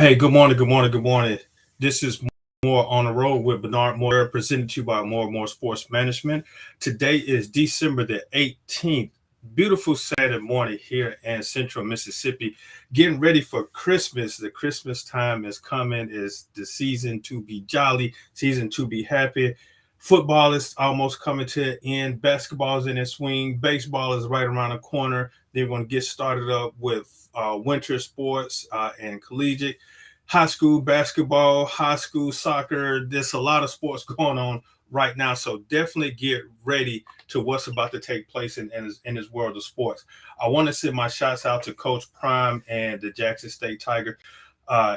Hey, good morning, good morning, good morning. This is More on the Road with Bernard Moore, presented to you by More and More Sports Management. Today is December the 18th. Beautiful Saturday morning here in Central Mississippi. Getting ready for Christmas. The Christmas time is coming. It's the season to be jolly, season to be happy. Football is almost coming to an end. Basketball is in its swing. Baseball is right around the corner. They're going to get started up with winter sports and collegiate high school basketball, high school soccer. There's a lot of sports going on right now. So definitely get ready to what's about to take place in this world of sports. I want to send my shots out to Coach Prime and the Jackson State Tiger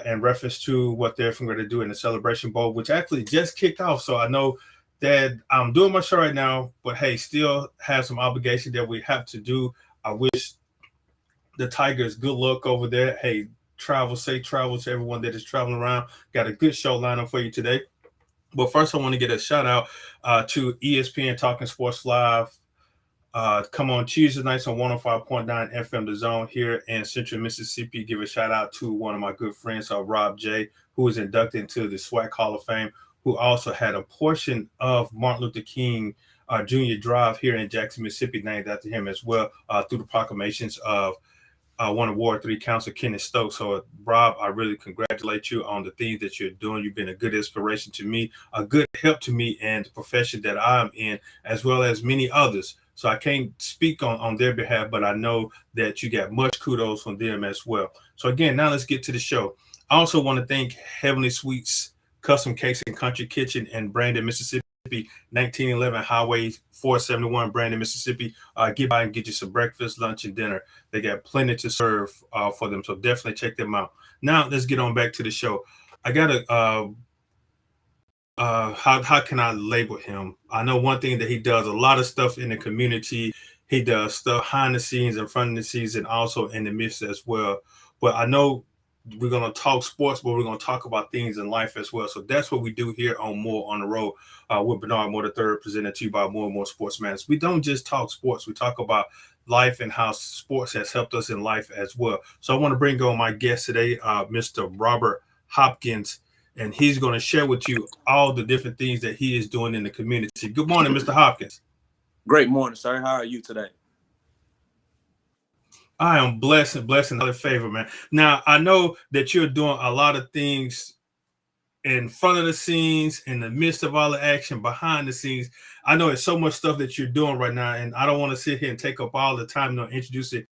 in reference to what they're going to do in the Celebration Bowl, which actually just kicked off. So I know that I'm doing my show right now, but hey, still have some obligation that we have to do. I wish the Tigers good luck over there. Hey, safe travel to everyone that is traveling around. Got a good show lineup for you today. But first, I want to get a shout out to ESPN Talking Sports Live. Come on Tuesday nights on 105.9 FM The Zone here in Central Mississippi. Give a shout out to one of my good friends, Rob J., who was inducted into the SWAC Hall of Fame, who also had a portion of Martin Luther King Jr. Drive here in Jackson, Mississippi, named after him as well, through the proclamations of one of Ward 3 Council, Kenneth Stokes. So, Rob, I really congratulate you on the things that you're doing. You've been a good inspiration to me, a good help to me in the profession that I'm in, as well as many others. So I can't speak on their behalf, but I know that you got much kudos from them as well. So, again, now let's get to the show. I also want to thank Heavenly Sweetz Custom Cakes and Country Kitchen in Brandon, Mississippi. 1911 Highway 471, Brandon, Mississippi. Get by and get you some breakfast, lunch, and dinner. They got plenty to serve for them, so definitely check them out. Now let's get on back to the show. I gotta how can I label him? I know one thing that he does a lot of stuff in the community. He does stuff behind the scenes, in front of the scenes, and also in the midst as well. But I know we're going to talk sports, but we're going to talk about things in life as well. So that's what we do here on More on the Road with Bernard Moore III, presented to you by More and More Sports Management. We don't just talk sports. We talk about life and how sports has helped us in life as well. So I want to bring on my guest today, Mr. Robert Hopkins, and he's going to share with you all the different things that he is doing in the community. Good morning, Mr. Hopkins. Great morning, sir. How are you today? I am blessed and other favor, man. Now, I know that you're doing a lot of things in front of the scenes, in the midst of all the action, behind the scenes. I know it's so much stuff that you're doing right now, and I don't want to sit here and take up all the time to introduce it,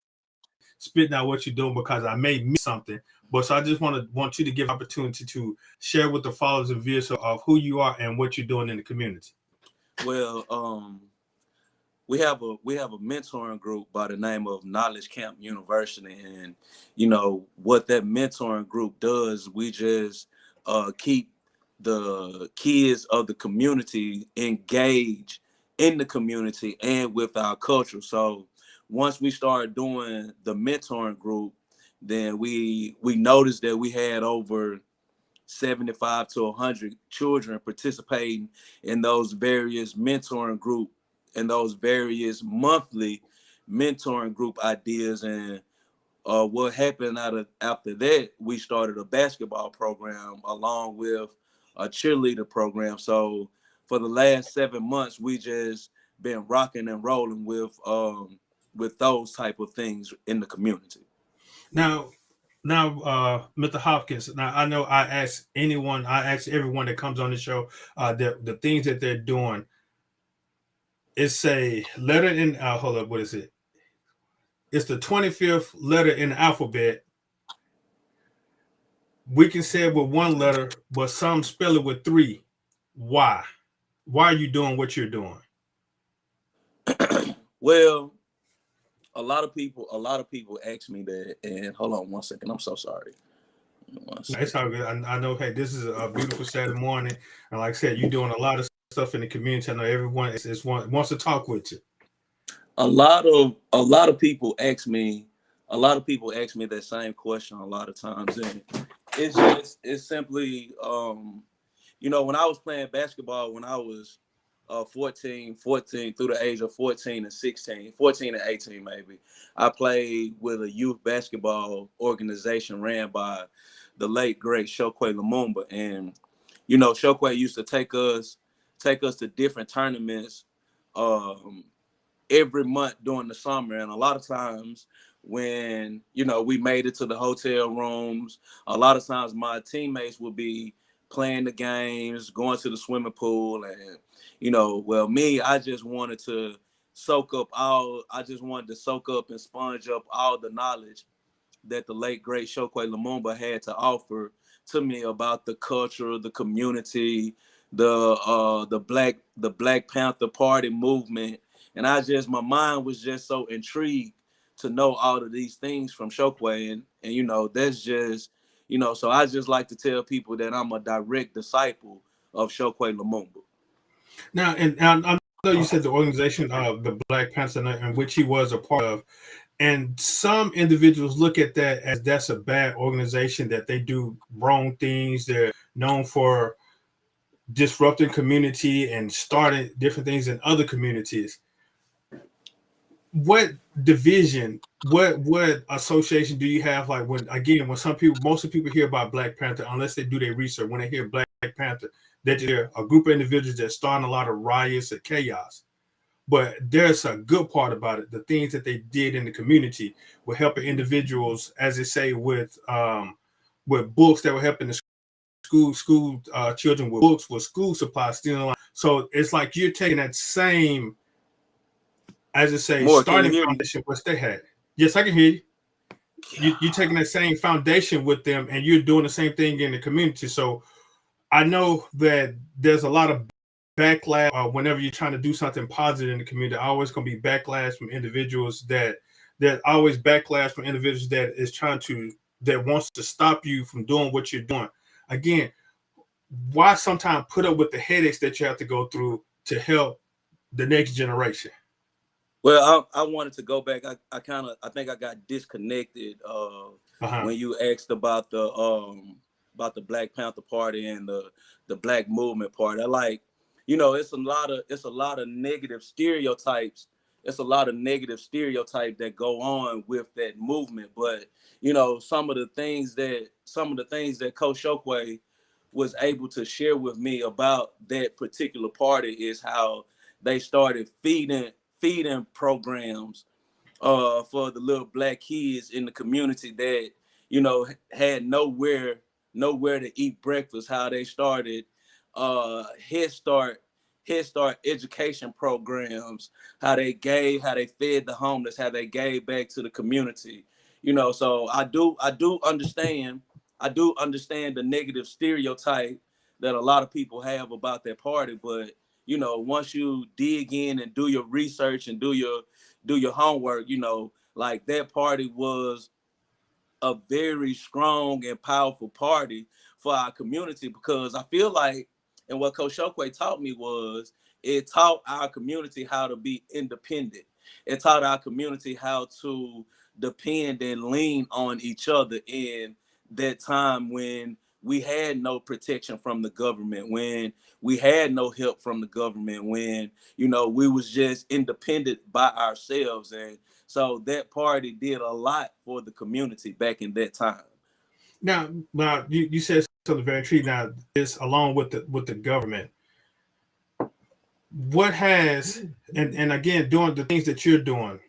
spitting out what you're doing, because I may miss something. But so I just want you to give opportunity to share with the followers and viewers of who you are and what you're doing in the community. Well, we have a mentoring group by the name of Knowledge Camp University, and what that mentoring group does, we just keep the kids of the community engaged in the community and with our culture. So once we started doing the mentoring group, then we noticed that we had over 75 to 100 children participating in those various mentoring group and those various monthly mentoring group ideas. And what happened after that, we started a basketball program along with a cheerleader program. So for the last 7 months, we just been rocking and rolling with those type of things in the community. Now, Mr. Hopkins. Now, I know I ask everyone that comes on the show the things that they're doing. It's a letter in. Hold up, what is it? It's the 25th letter in the alphabet. We can say it with one letter, but some spell it with three. Why? Why are you doing what you're doing? Well, a lot of people ask me that, and hold on one second. I'm so sorry. It's all good. I know. Hey, this is a beautiful Saturday morning, and like I said, you're doing a lot of stuff in the community. I know everyone wants to talk with you. A lot of people ask me that same question a lot of times, and it's simply when I was playing basketball when I was 14 through the age of 14 and 16, 14 and 18 maybe. I played with a youth basketball organization ran by the late great Chokwe Lumumba. And you know, Chokwe used to take us to different tournaments every month during the summer. And a lot of times when, you know, we made it to the hotel rooms, a lot of times my teammates would be playing the games, going to the swimming pool. And, you know, well, me, I just wanted to soak up and sponge up all the knowledge that the late great Chokwe Lumumba had to offer to me about the culture, the community, the Black Panther Party movement. And my mind was just so intrigued to know all of these things from Chokwe. And you know, that's just, you know, so I just like to tell people that I'm a direct disciple of Chokwe Lumumba. Now, and I know you said the organization of the Black Panther, in which he was a part of, and some individuals look at that as that's a bad organization, that they do wrong things. They're known for disrupting community and starting different things in other communities. What division, what association do you have? Like when most of people hear about Black Panther, unless they do their research, when they hear Black Panther, they just hear a group of individuals that starting a lot of riots and chaos. But there's a good part about it. The things that they did in the community were helping individuals, as they say, with books, that were helping the school children with books, with school supplies, stealing. So it's like you're taking that same, as I say, More, starting foundation which they had. Yes, I can hear you. You're taking that same foundation with them, and you're doing the same thing in the community. So I know that there's a lot of backlash whenever you're trying to do something positive in the community. Always going to be backlash from individuals that is that wants to stop you from doing what you're doing. Again, why sometimes put up with the headaches that you have to go through to help the next generation? Well, I wanted to go back. I think I got disconnected when you asked about the Black Panther Party and the Black Movement Party. I like, you know, it's a lot of negative stereotypes. It's a lot of negative stereotype that go on with that movement. But you know, some of the things that Coach Chokwe was able to share with me about that particular party is how they started feeding programs for the little Black kids in the community that, you know, had nowhere to eat breakfast. How they started Head Start education programs, how they fed the homeless, how they gave back to the community. You know, so I do understand the negative stereotype that a lot of people have about that party. But you know, once you dig in and do your research and do your homework, you know, like that party was a very strong and powerful party for our community, because I feel like, and what Coach Chokwe taught me was, it taught our community how to be independent. It taught our community how to depend and lean on each other in that time when we had no protection from the government, when we had no help from the government, when, you know, we was just independent by ourselves. And so that party did a lot for the community back in that time. Now you said something very true. Now, this along with the government, what has and again, doing the things that you're doing,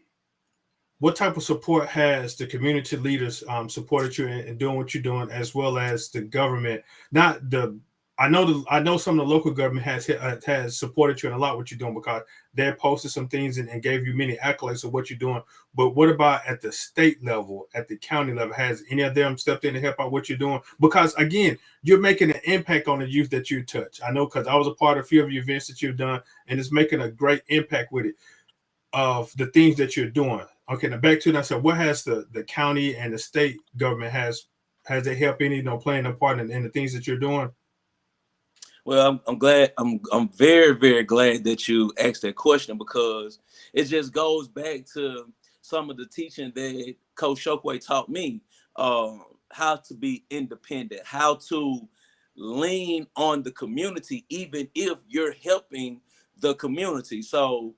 what type of support has the community leaders supported you in doing what you're doing, as well as the government? I know some of the local government has supported you in a lot what you're doing, because they posted some things and gave you many accolades of what you're doing. But what about at the state level, at the county level? Has any of them stepped in to help out what you're doing? Because again, you're making an impact on the youth that you touch. I know, because I was a part of a few of your events that you've done, and it's making a great impact with it, of the things that you're doing. Okay, now back to that. So what has the county and the state government has they helped any, playing a part in the things that you're doing? Well, I'm glad. I'm very, very glad that you asked that question, because it just goes back to some of the teaching that Coach Chokwe taught me, how to be independent, how to lean on the community, even if you're helping the community. So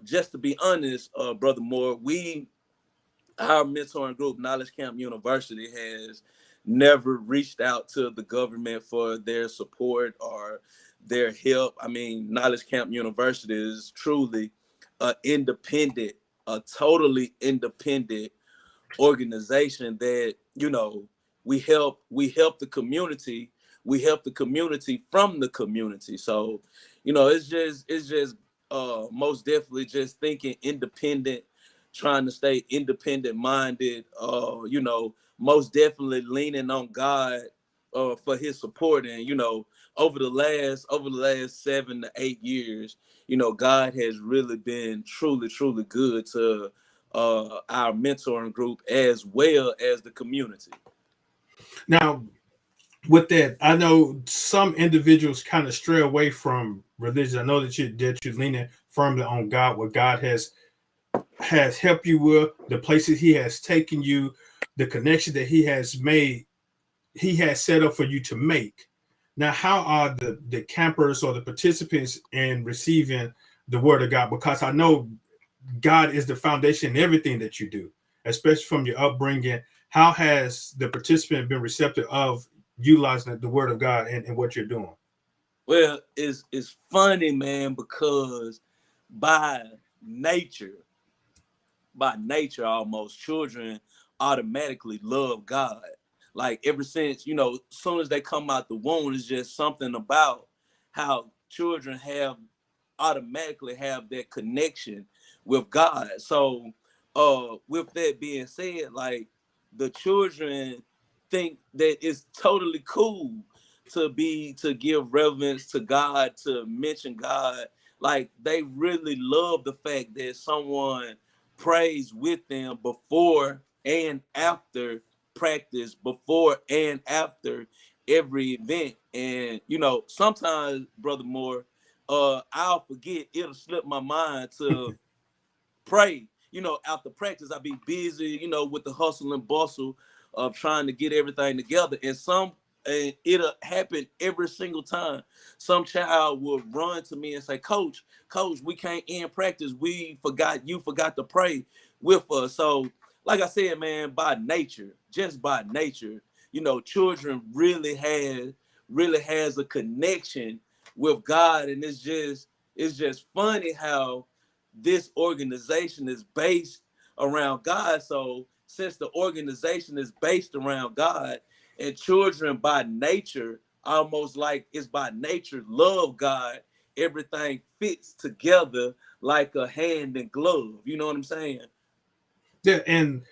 just to be honest, Brother Moore, our mentoring group, Knowledge Camp University, has never reached out to the government for their support or their help. I mean, Knowledge Camp University is truly a totally independent organization that, you know, we help the community from the community. So, you know, it's just most definitely just thinking independent, trying to stay independent minded, you know, most definitely leaning on God for his support. And, you know, over the last 7 to 8 years, you know, God has really been truly good to our mentoring group as well as the community. Now, with that, I know some individuals kind of stray away from religion. I know that you're leaning firmly on God, what God has helped you with, the places He has taken you, the connection that He has made, He has set up for you to make. Now, how are the campers or the participants in receiving the Word of God? Because I know God is the foundation in everything that you do, especially from your upbringing. How has the participant been receptive of utilizing the Word of God and what you're doing? Well, it's funny, man, because by nature, almost children automatically love God. Like ever since, you know, as soon as they come out the womb, it's just something about how children automatically have that connection with God. So with that being said, like the children think that it's totally cool to give reverence to God, to mention God. Like they really love the fact that someone prays with them before and after practice, before and after every event. And you know, sometimes, Brother Moore, I'll forget, it'll slip my mind to pray. You know, after practice, I'll be busy, you know, with the hustle and bustle of trying to get everything together. And it'll happen every single time. Some child will run to me and say, Coach, we can't end practice. You forgot to pray with us. So, like I said, man, just by nature, you know, children really has a connection with God. And it's just funny how this organization is based around God. So since the organization is based around God, and children by nature, almost like it's by nature, love God, everything fits together like a hand and glove. You know what I'm saying? Yeah, and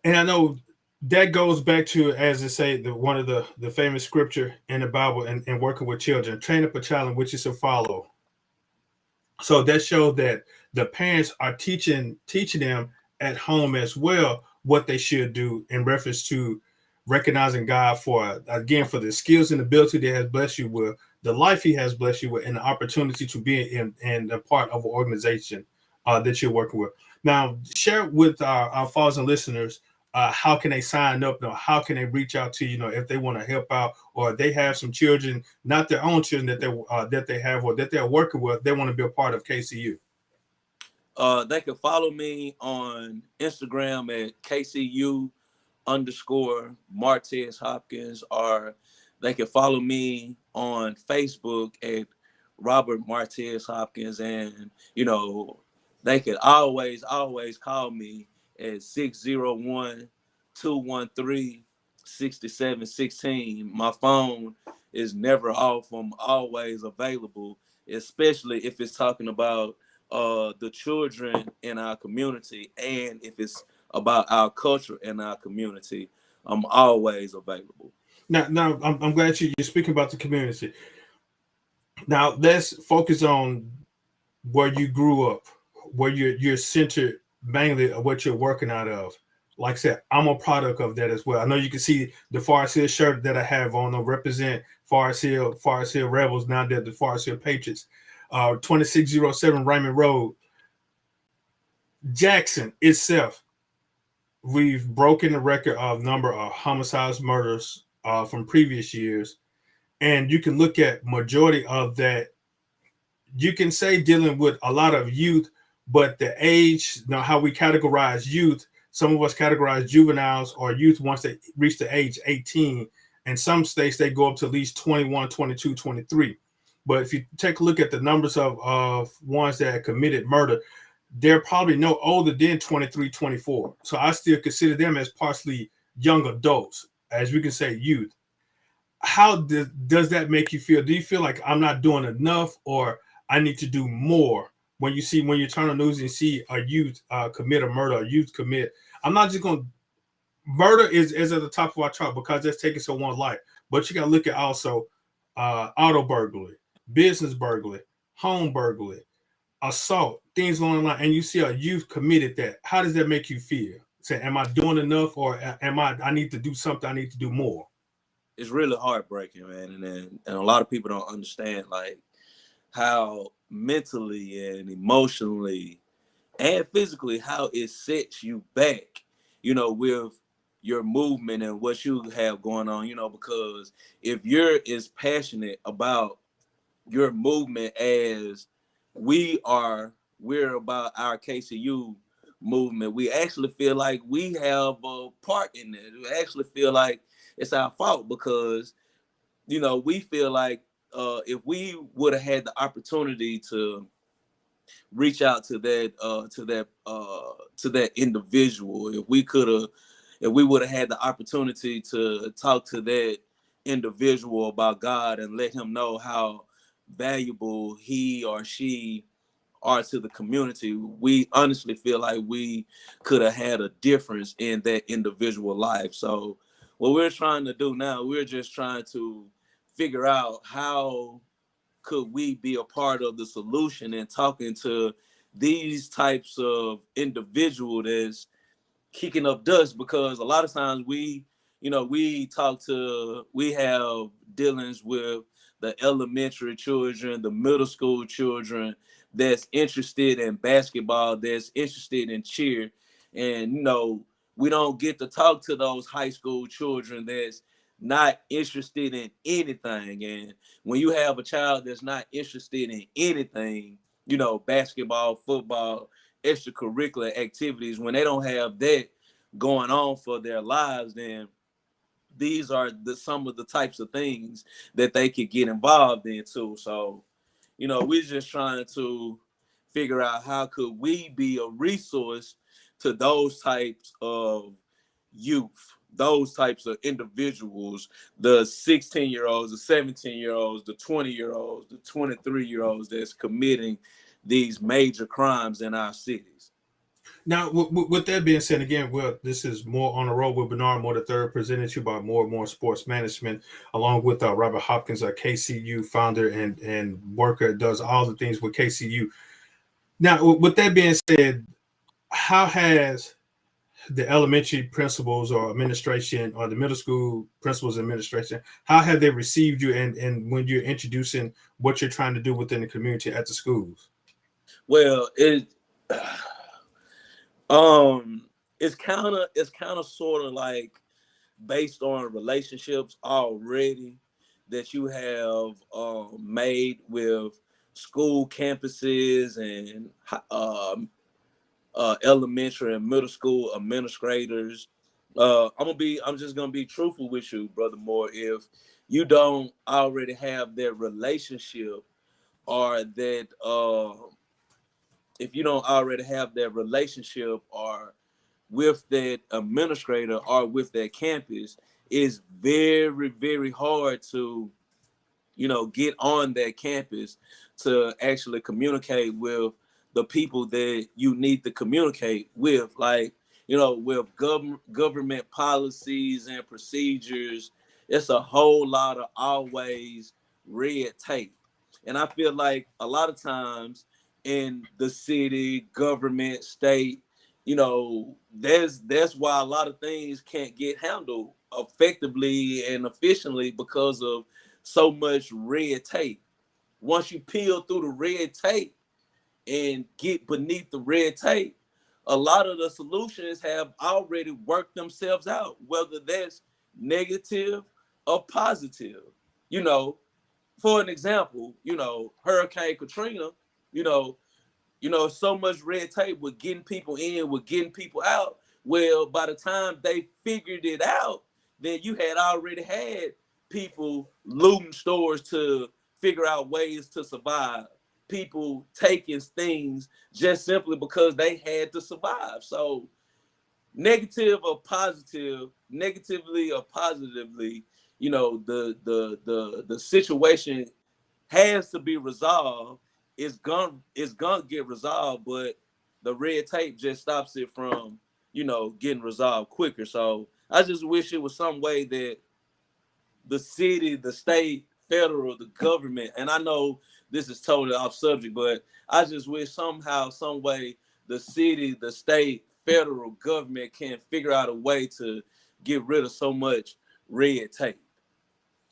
I know that goes back to, as I say, one of the famous scripture in the Bible and working with children, train up a child in which is to follow. So that showed that the parents are teaching them at home as well what they should do in reference to recognizing God for, again, for the skills and ability that has blessed you with, the life He has blessed you with, and the opportunity to be in a part of an organization that you're working with. Now, share with our followers and listeners, how can they sign up? How can they reach out to you? Know, if they want to help out, or they have some children, not their own children that they have or that they're working with, they want to be a part of KCU. They can follow me on Instagram at KCU underscore Martez Hopkins, or they can follow me on Facebook at Robert Martez Hopkins. And, you know, they can always call me at 601-213-6716. My phone is never off. I'm always available, especially if it's talking about the children in our community, and if it's about our culture and our community. I'm always available. Now, I'm glad you're speaking about the community. Now, let's focus on where you grew up, where you're centered mainly of what you're working out of. Like I said, I'm a product of that as well. I know you can see the Forest Hill shirt that I have on. I represent Forest Hill Rebels, now they're the Forest Hill Patriots. 2607 Raymond Road, Jackson itself. We've broken the record of number of homicides, murders from previous years, and you can look at majority of that. You can say dealing with a lot of youth, but the age, how we categorize youth, Some of us categorize juveniles or youth once they reach the age 18. In some states, they go up to at least 21, 22, 23. But if you take a look at the numbers of ones that committed murder, they're probably no older than 23, 24. So I still consider them as partially young adults, as we can say youth. How does that make you feel? Do you feel like I'm not doing enough, or I need to do more? When you turn on the news and see a youth commit a murder, a youth commit, I'm not just going to murder is at the top of our chart because that's taking someone's life. But you got to look at also auto burglary, business burglary, home burglary, assault, things along the line, and you see a youth committed that. How does that make you feel? Say, am I doing enough, or am I need to do something? I need to do more. It's really heartbreaking, man, and a lot of people don't understand like how mentally and emotionally and physically how it sets you back, with your movement and what you have going on, because if you're as passionate about your movement as we're about our KCU movement, we actually feel like we have a part in it. We actually feel like it's our fault because we feel like if we would have had the opportunity to reach out to that individual, if we would have had the opportunity to talk to that individual about God and let him know how valuable he or she are to the community, we honestly feel like we could have had a difference in that individual life. So what we're trying to do now, we're just trying to figure out how could we be a part of the solution and talking to these types of individual that's kicking up dust, because a lot of times we have dealings with the elementary children, the middle school children that's interested in basketball, that's interested in cheer. And, we don't get to talk to those high school children that's not interested in anything. And when you have a child that's not interested in anything, basketball, football, extracurricular activities, when they don't have that going on for their lives, then these are some of the types of things that they could get involved in too. So, we're just trying to figure out how could we be a resource to those types of youth, those types of individuals, the 16-year-olds, the 17-year-olds, the 20-year-olds, the 23-year-olds that's committing these major crimes in our cities. Now, with that being said, again, this is More on the Road with Bernard Moore III, presented to you by More and More Sports Management, along with Robert Hopkins, a KCU founder and worker, does all the things with KCU. Now, with that being said, how has the elementary principals or administration, or the middle school principals administration, how have they received you, and when you're introducing what you're trying to do within the community at the schools? Well, it's kind of sort of like based on relationships already that you have made with school campuses and elementary and middle school administrators. I'm just gonna be truthful with you, brother Moore. If you don't already have that relationship, or that if you don't already have that relationship or with that administrator or with that campus, it's very, very hard to, get on that campus to actually communicate with the people that you need to communicate with. Like, with government policies and procedures, it's a whole lot of always red tape. And I feel like a lot of times in the city, government, state, that's why a lot of things can't get handled effectively and efficiently because of so much red tape. Once you peel through the red tape and get beneath the red tape, a lot of the solutions have already worked themselves out, whether that's negative or positive. You know, for an example, Hurricane Katrina, you know, so much red tape with getting people in, with getting people out. Well, by the time they figured it out, then you had already had people looting stores to figure out ways to survive. People taking things just simply because they had to survive. So negative or positive, negatively or positively, the situation has to be resolved. It's gonna get resolved, but the red tape just stops it from getting resolved quicker. So I just wish it was some way that the city, the state, federal, the government, and I know this is totally off subject, but I just wish somehow, some way, the city, the state, federal government can figure out a way to get rid of so much red tape.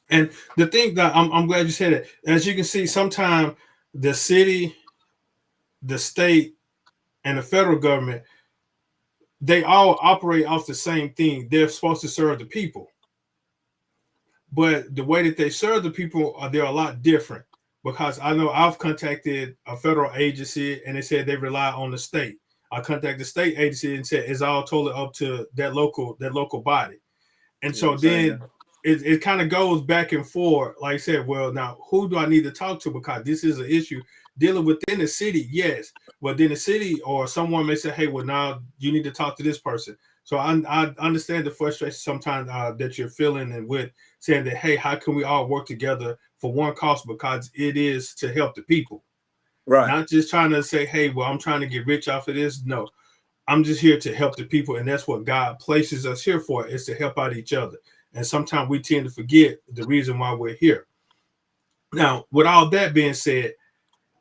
And the thing that I'm glad you said it. As you can see, sometimes the city, the state, and the federal government, they all operate off the same thing. They're supposed to serve the people. But the way that they serve the people, they're a lot different. Because I know I've contacted a federal agency and they said they rely on the state. I contacted the state agency and said it's all totally up to that local body. And so then it kind of goes back and forth. Like I said, well, now who do I need to talk to? Because this is an issue dealing within the city, yes. But then the city or someone may say, hey, well, now you need to talk to this person. So I understand the frustration sometimes that you're feeling and with saying that, hey, how can we all work together for one cause? Because it is to help the people. Right. Not just trying to say, hey, well, I'm trying to get rich off of this. No, I'm just here to help the people. And that's what God places us here for, is to help out each other. And sometimes we tend to forget the reason why we're here. Now, with all that being said,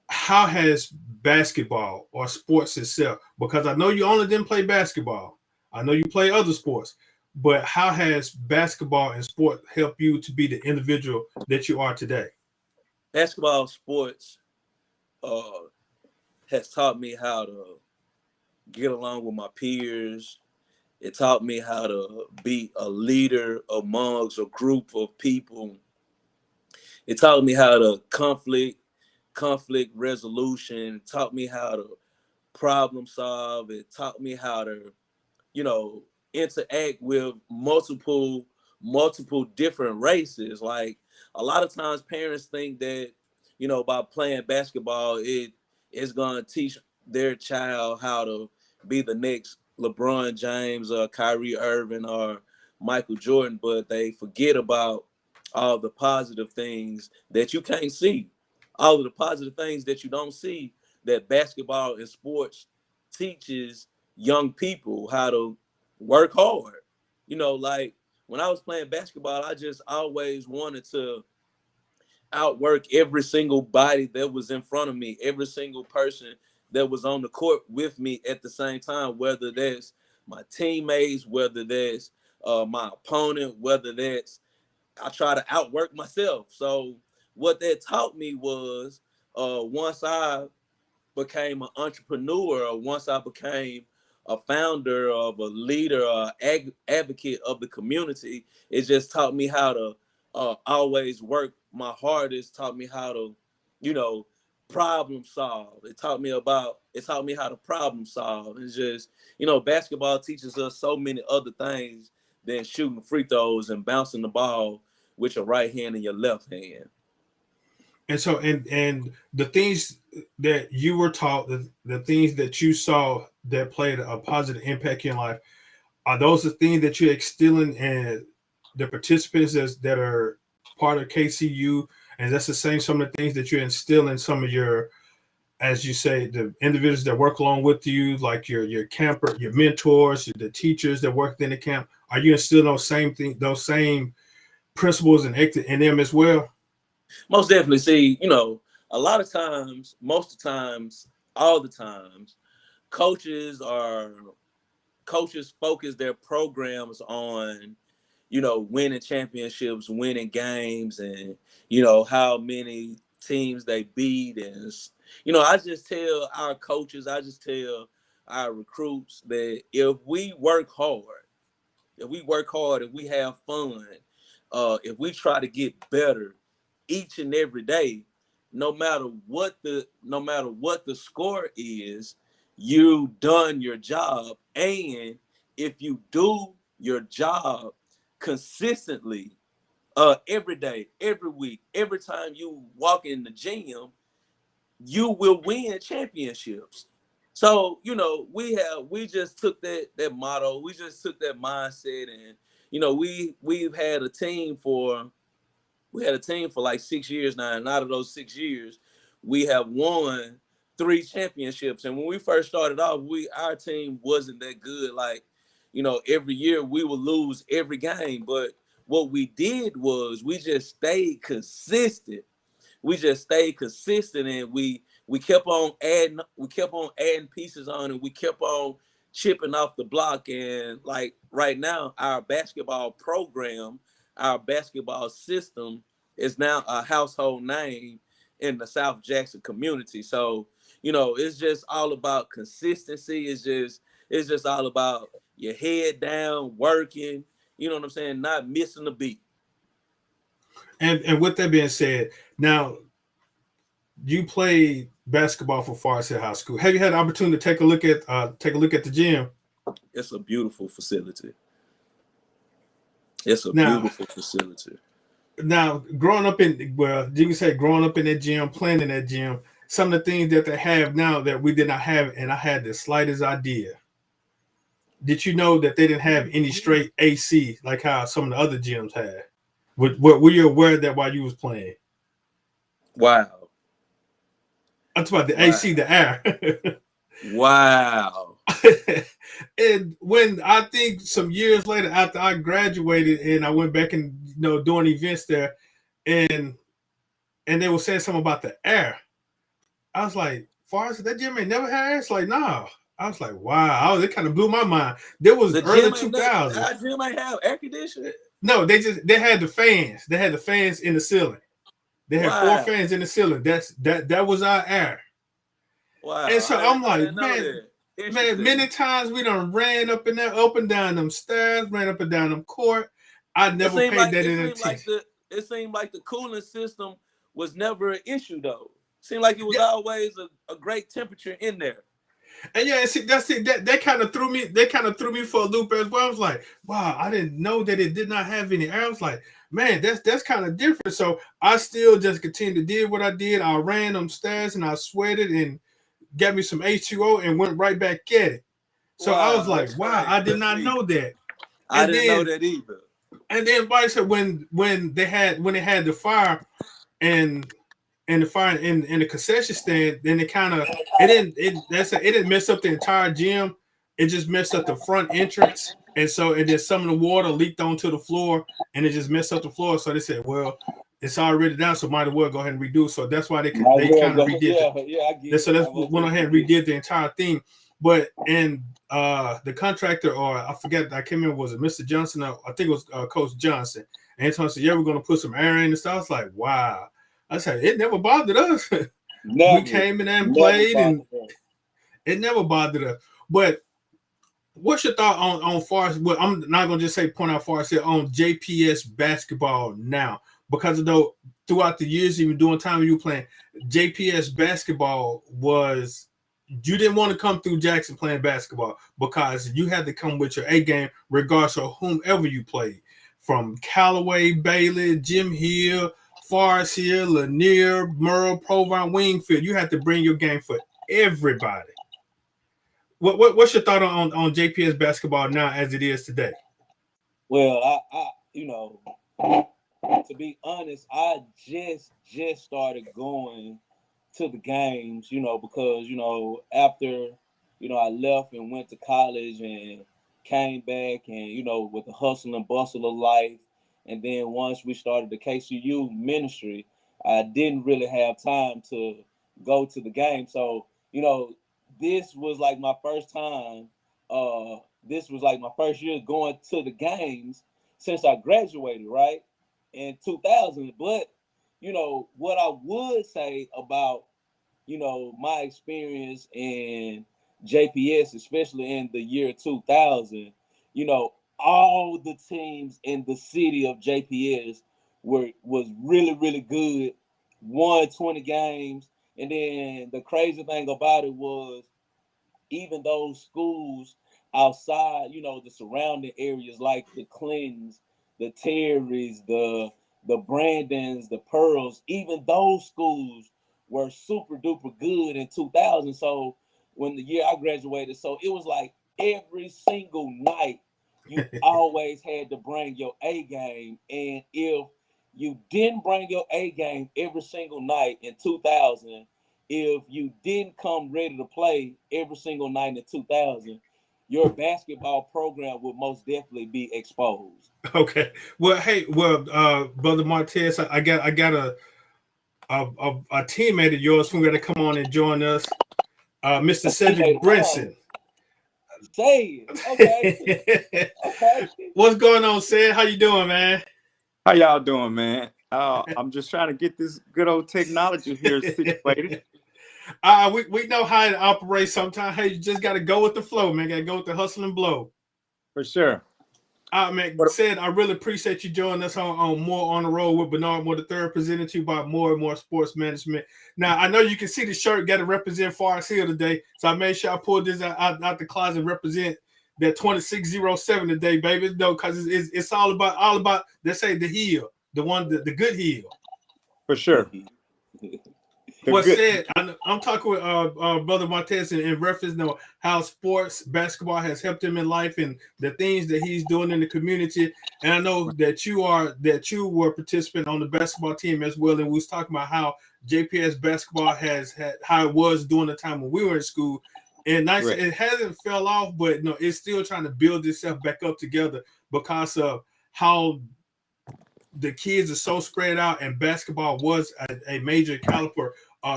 how has basketball or sports itself, because I know you only didn't play basketball, I know you play other sports, but how has basketball and sport helped you to be the individual that you are today? Basketball sports has taught me how to get along with my peers. It taught me how to be a leader amongst a group of people. It taught me how to conflict resolution. It taught me how to problem solve. It taught me how to, interact with multiple different races. Like a lot of times parents think that, by playing basketball, it is gonna teach their child how to be the next LeBron James or Kyrie Irving or Michael Jordan, but they forget about all the positive things that you can't see, all of the positive things that you don't see, that basketball and sports teaches young people how to work hard. Like when I was playing basketball, I just always wanted to outwork every single body that was in front of me, every single person that was on the court with me at the same time, whether that's my teammates, whether that's my opponent, whether that's I try to outwork myself. So what that taught me was once I became an entrepreneur, or once I became a founder of a leader, or advocate of the community, it just taught me how to always work my hardest, taught me how to, problem solve. It taught me how to problem solve. It's just, basketball teaches us so many other things than shooting free throws and bouncing the ball with your right hand and your left hand. And so, and the things that you were taught, the things that you saw that played a positive impact in life, are those the things that you're instilling in the participants that are part of KCU? And that's the same, some of the things that you're instilling some of your, as you say, the individuals that work along with you, like your camper, your mentors, the teachers that work in the camp. Are you instilling those same things, those same principles and in them as well? Most definitely. See, a lot of times, most of the times, all the times, coaches focus their programs on, winning championships, winning games, and, how many teams they beat. And, I just tell our coaches, I just tell our recruits that if we work hard, if we have fun, if we try to get better each and every day, no matter what the score is, you done your job. And if you do your job consistently, every day, every week, every time you walk in the gym, you will win championships. So, we just took that motto, we just took that mindset, and we've had a team for like 6 years now, and out of those 6 years, we have won 3 championships. And when we first started off, our team wasn't that good. Like, every year we would lose every game, but what we did was we just stayed consistent. And we kept on adding pieces on, and we kept on chipping off the block. And like right now, our basketball program, our basketball system is now a household name in the South Jackson community. So, it's just all about consistency. It's just all about your head down, working, you know what I'm saying, not missing a beat. And with that being said, now you played basketball for Forest Hill High School. Have you had the opportunity to take a look at the gym? It's a beautiful facility. Beautiful facility. Now, growing up in that gym, playing in that gym, some of the things that they have now that we did not have, and I had the slightest idea. Did you know that they didn't have any straight AC like how some of the other gyms had? Were you aware of that while you was playing? Wow. I'm talking about the AC, the air. Wow. And when I think some years later, after I graduated and I went back and doing events there, and they were saying something about the air, I was like, Forrest, that gym ain't never had air? It's like, nah. I was like, wow. It kind of blew my mind. There was early 2000s. Our gym ain't have air conditioning. No, they had the fans. They had the fans in the ceiling. They had 4 fans in the ceiling. That was our air. Wow. And so I'm like, man, many times we done ran up and down them stairs, ran up and down them court. I never paid that attention. It seemed like the cooling system was never an issue, though. It seemed like it was always a great temperature in there. And see, that's it. That kind of threw me. They kind of threw me for a loop as well. I was like, wow, I didn't know that it did not have any air. I was like, man, that's kind of different. So I still just continued to do what I did. I ran them stairs and I sweated and got me some H2O and went right back at it. So I was like, wow, I did not know that. I didn't know that either. And then, like I said, when they had the fire and the fire in the concession stand, then it didn't mess up the entire gym. It just messed up the front entrance, and then some of the water leaked onto the floor, and it just messed up the floor. So they said, well, it's already down, so might as well go ahead and redo. So that's why they kind of redid it. So that's went ahead and redid the entire thing. But the contractor, or I forget, I can't remember, was it Mr. Johnson? I think it was Coach Johnson. And he told us, yeah, we're going to put some air in and stuff. I was like, wow. I said, it never bothered us. We came in and played, and it never bothered us. But what's your thought on Forest? Well, I'm not going to just say point out Forest here on JPS basketball now, because throughout the years, even during time you were playing, JPS basketball was, you didn't want to come through Jackson playing basketball because you had to come with your A game, regardless of whomever you played, from Callaway, Bailey, Jim Hill, Forest Hill, Lanier, Merle, Provine, Wingfield. You had to bring your game for everybody. What's your thought on JPS basketball now as it is today? Well, I to be honest, I just started going to the games, because, after, I left and went to college and came back and, with the hustle and bustle of life. And then once we started the KCU ministry, I didn't really have time to go to the game. So, this was like my first time. This was like my first year going to the games since I graduated, right, in 2000. But, what I would say about, my experience in JPS, especially in the year 2000, all the teams in the city of JPS was really, really good, won 20 games. And then the crazy thing about it was, even those schools outside, you know, the surrounding areas like the Clintons, the Terrys, the Brandons, the Pearls, even those schools were super duper good in 2000. So when the year I graduated, so it was like every single night you always had to bring your A game. And if you didn't bring your A game every single night in 2000, if you didn't come ready to play every single night in 2000, your basketball program would most definitely be exposed. Okay. Well, hey, Brother Martez, I got a teammate of yours who's going to come on and join us, Mr. Sedric Brinson. Say it. Okay. Okay. What's going on, Sid? How you doing, man? How y'all doing, man? I'm just trying to get this good old technology here situated. We know how it operates sometimes. Hey, you just got to go with the flow, man. Got to go with the hustle and blow. For sure. Man, Sid, I really appreciate you joining us on More on the Road with Bernard Moore III, presented to you by More and More Sports Management. Now, I know you can see the shirt, got to represent Forest Hill today, so I made sure I pulled this out the closet and represent that 2607 today, baby. No, because it's all about, let's say, the heel, the good heel. For sure. What said, I'm talking with Brother Martez in reference to how sports basketball has helped him in life and the things that he's doing in the community. And I know that you were a participant on the basketball team as well. And we was talking about how JPS basketball has had how it was during the time when we were in school. And it hasn't fell off, but no, it's still trying to build itself back up together because of how the kids are so spread out, and basketball was a major caliber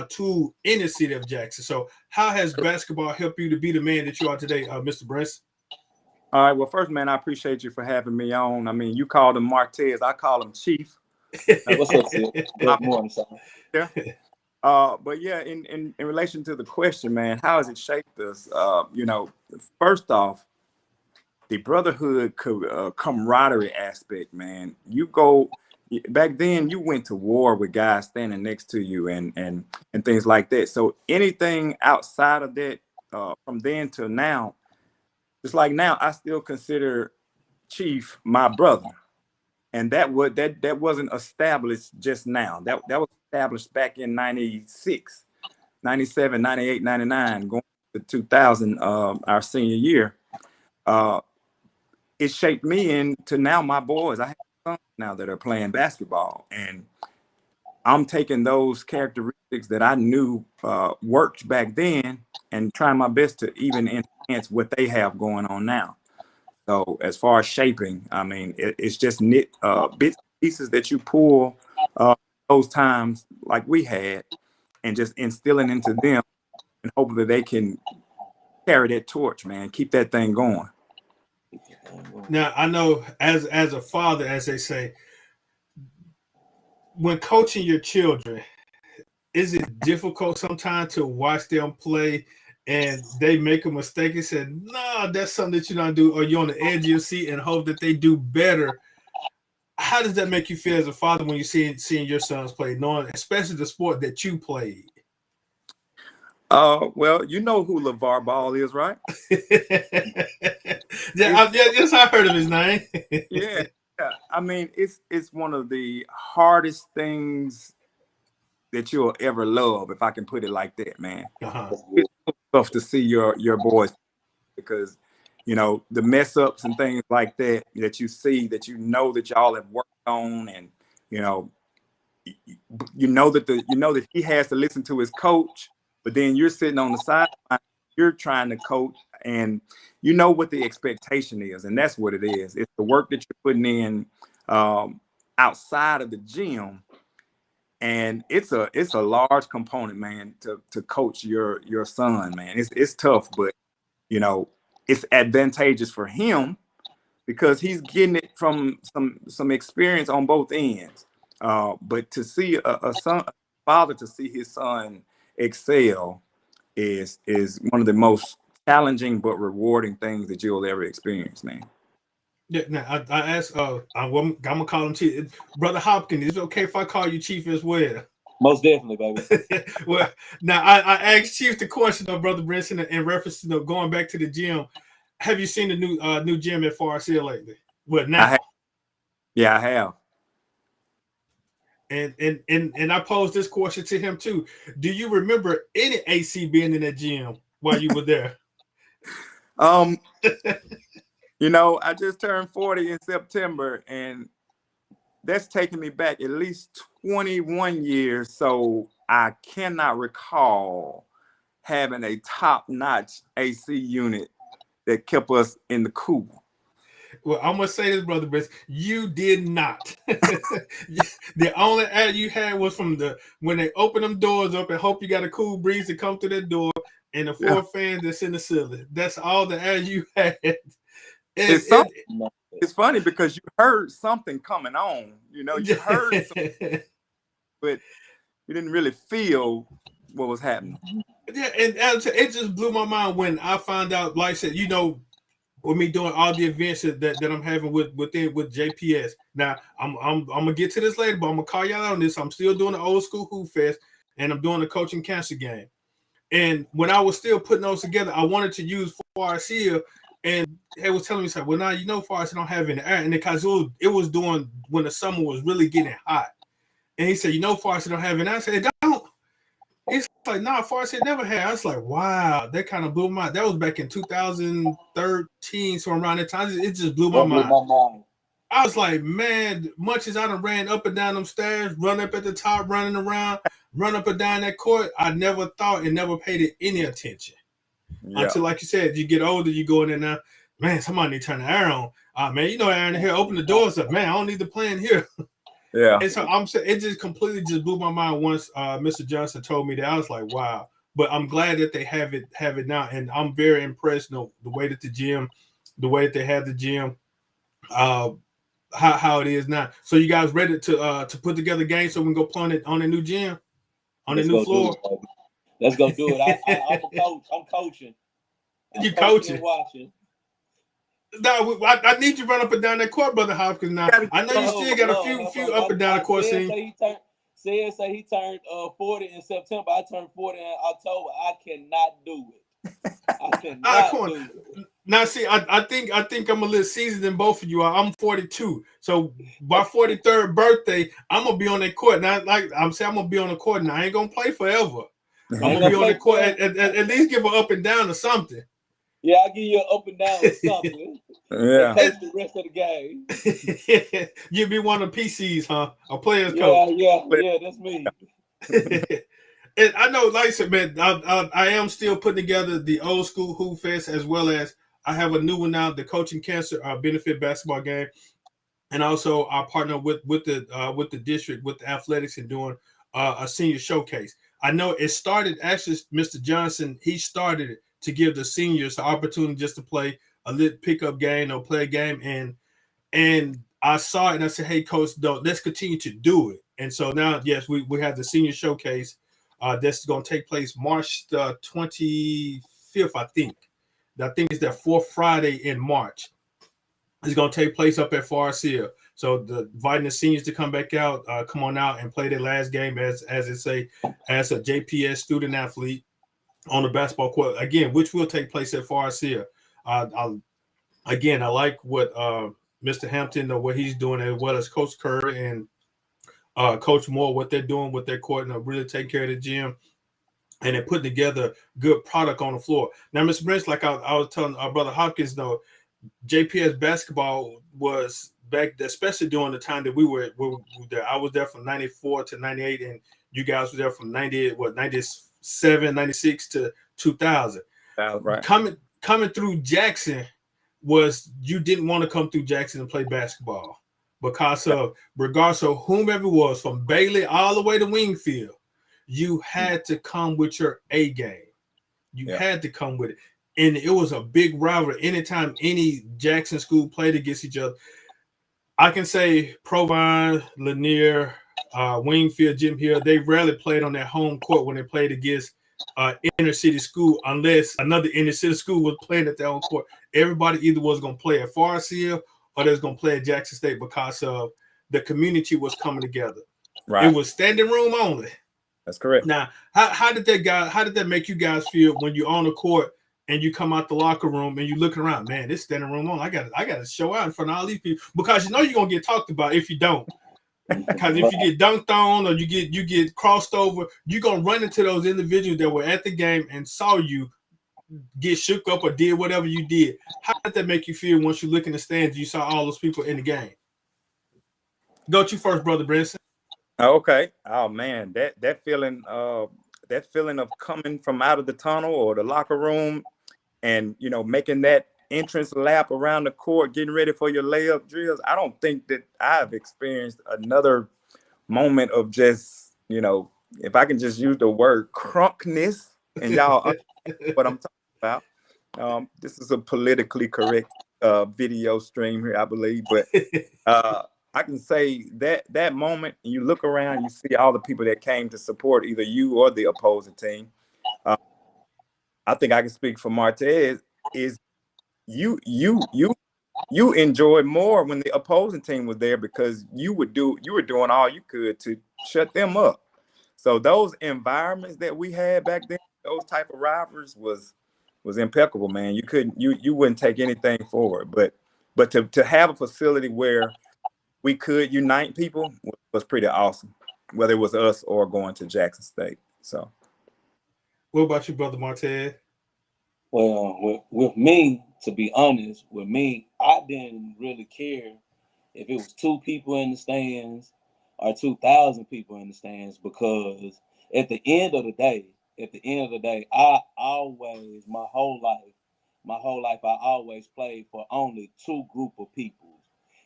tool in the city of Jackson. So how has basketball helped you to be the man that you are today, Mr. Brinson? All right. Well, first, man, I appreciate you for having me on. I mean, you called him Martez. I call him Chief. What's up, Sid? Good morning, son. Yeah. But yeah, in relation to the question, man, how has it shaped us? First off, the brotherhood camaraderie aspect, man. Back then, you went to war with guys standing next to you and things like that. So anything outside of that, from then till now, just like now, I still consider Chief my brother, and that wasn't established just now. That was established back in 96, 97, 98, 99, going to 2000, our senior year. It shaped me into now my boys. I have sons now that are playing basketball, and I'm taking those characteristics that I knew worked back then and trying my best to even enhance what they have going on now. So as far as shaping, I mean, it's just bits and pieces that you pull those times like we had and just instilling into them and hopefully they can carry that torch, man, keep that thing going. Now, I know as a father, as they say, when coaching your children, is it difficult sometimes to watch them play and they make a mistake and say, no, that's something that you don't do, or you're on the edge of your seat and hope that they do better? How does that make you feel as a father when you seeing your sons play, knowing especially the sport that you played? Well, you know who LeVar Ball is, right? Yes, I heard of his name. Yeah. I mean, it's one of the hardest things that you'll ever love, if I can put it like that, man. It's tough to see your boys because, the mess ups and things like that you see, that that y'all have worked on, and that he has to listen to his coach, but then you're sitting on the sideline, you're trying to coach, and you know what the expectation is, and that's what it is. It's the work that you're putting in outside of the gym, and it's a large component, man, to coach your son, man. It's tough, but it's advantageous for him because he's getting it from some experience on both ends. But to see a father to see his son excel is one of the most challenging but rewarding things that you'll ever experience, man. Yeah, now I asked, I'm gonna call him Chief, Brother Hopkins. Is it okay if I call you Chief as well? Most definitely, baby. Well, now I asked Chief the question of Brother Brinson in reference to going back to the gym. Have you seen the new gym at Forest Hill lately? Well, now. I have. And I posed this question to him too. Do you remember any AC being in that gym while you were there? You know, I just turned 40 in September, and that's taking me back at least 21 years. So I cannot recall having a top-notch AC unit that kept us in the cool. Well, I'm gonna say this, Brother Brinson, you did not. The only air you had was from when they open them doors up and hope you got a cool breeze to come through that door, and the four fans that's in the ceiling. That's all the air you had. It's funny because you heard something coming on. You know, you heard something, but you didn't really feel what was happening. Yeah, and it just blew my mind when I found out, like I said, you know, with me doing all the events that I'm having with JPS. Now I'm gonna get to this later, but I'm gonna call y'all out on this. I'm still doing the old school Hoop Fest, and I'm doing the coaching cancer game. And when I was still putting those together, I wanted to use Forest Hill, and they was telling me, "Say, well, now you know Forest don't have any air," and because it was doing when the summer was really getting hot. And he said, "You know Forest don't have any air." I said, "It don't." It's like, nah, Forest never had. I was like, wow, that kind of blew my mind. That was back in 2013, so around that time, it just blew my mind. I was like, man, much as I done ran up and down them stairs, run up at the top, running around, run up and down that court, I never thought and never paid it any attention. Until, like you said, you get older, you go in there now, man, somebody need to turn the air on. Man, you know, air in here, open the doors up. Man, I don't need the plan here. Yeah. And so I'm saying it just completely just blew my mind once Mr. Johnson told me that. I was like, wow. But I'm glad that they have it now. And I'm very impressed, the way that the way that they have the gym, how it is now. So you guys ready to put together games so we can go play on the new gym, on the new floor? Let's go do it. I'm a coach. I'm coaching. You coaching? And watching. No, I need you to run up and down that court, Brother Hopkins. Now I know you still got a few up and down the court scene. Say he turned 40 in September. I turned 40 in October. I cannot do it. I cannot do it. Now see, I think I'm a little seasoned than both of you are. I'm 42, so by 43rd birthday, I'm gonna be on that court. Now, like I'm saying, I'm gonna be on the court. Now I ain't gonna play forever. I'm gonna be on the court at least give an up and down or something. Yeah, I'll give you an up and down or something. Yeah. Coach the rest of the game. You'll be one of the PCs, huh? A player's coach. Yeah, that's me. And I know, like I said, man, I am still putting together the old school Hoop Fest, as well as I have a new one now, the Coaching Cancer benefit basketball game, and also I partner with the district, with the athletics, and doing a senior showcase. I know it started actually, Mr. Johnson, he started it to give the seniors the opportunity just to play a little pickup game or play a game. And I saw it and I said, hey, Coach, let's continue to do it. And so now, yes, we have the senior showcase that's going to take place March the 25th, I think. I think it's that fourth Friday in March. It's going to take place up at Forest Hill. So inviting the seniors to come back out, come on out and play their last game as it say, as a JPS student athlete on the basketball court again, which will take place at Forest Hill. I like what Mr. Hampton or what he's doing, as well as Coach Kerr and Coach Moore, what they're doing with their court, and really taking care of the gym, and they're putting together good product on the floor. Now, Mr. Brinson, like I was telling our brother Hopkins, though, JPS basketball was back, especially during the time that we were there. I was there from 94 to 98, and you guys were there from 97, 96 to 2000. Right. Coming through Jackson was, you didn't want to come through Jackson and play basketball because of, regardless of whomever it was, from Bailey all the way to Wingfield, you had to come with your A game. You had to come with it. And it was a big rivalry. Anytime any Jackson school played against each other, I can say Provine, Lanier, Wingfield, Jim Hill, they rarely played on their home court when they played against inner city school, unless another inner city school was playing at their own court. Everybody either was going to play at Forest Hill or they was going to play at Jackson State because of the community was coming together. Right. It was standing room only. That's correct. Now, how did that make you guys feel when you're on the court and you come out the locker room and you looking around, man, this standing room on. I got to show out in front of all these people because you know you're gonna get talked about if you don't. Because if you get dunked on or you get crossed over, you're gonna run into those individuals that were at the game and saw you get shook up or did whatever you did. How did that make you feel once you look in the stands? You saw all those people in the game. Go to first, brother Brinson. Okay. Oh man, that feeling of coming from out of the tunnel or the locker room, and making that entrance lap around the court, getting ready for your layup drills. I don't think that I've experienced another moment of just, if I can just use the word crunkness, and y'all understand what I'm talking about. This is a politically correct video stream here, I believe, but I can say that moment, and you look around, you see all the people that came to support either you or the opposing team. I think I can speak for Martez. Is you enjoyed more when the opposing team was there because you were doing all you could to shut them up. So those environments that we had back then, those type of rivalries was impeccable, man. You wouldn't take anything forward, but to have a facility where we could unite people was pretty awesome, whether it was us or going to Jackson State. So, what about you, brother Martez? Well, with me, to be honest, I didn't really care if it was 2 people in the stands or 2,000 people in the stands, because at the end of the day, I always, my whole life, I always played for only 2 group of people.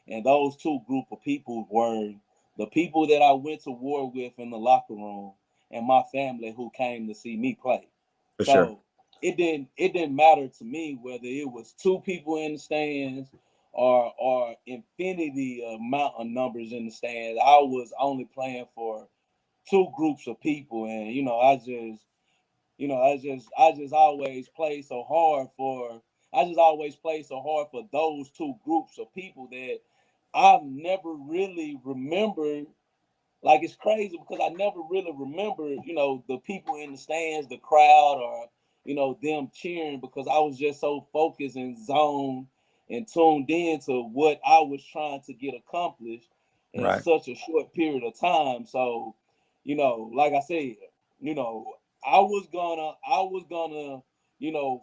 And those 2 group of people were the people that I went to war with in the locker room and my family who came to see me play. For sure. It didn't matter to me whether it was 2 people in the stands or infinity amount of numbers in the stands. I was only playing for 2 groups of people, and I just always played so hard for those 2 groups of people that I've never really remembered. Like, it's crazy because I never really remember, the people in the stands, the crowd, or them cheering, because I was just so focused and zoned and tuned in to what I was trying to get accomplished in Right. such a short period of time. So, like I said, I was gonna,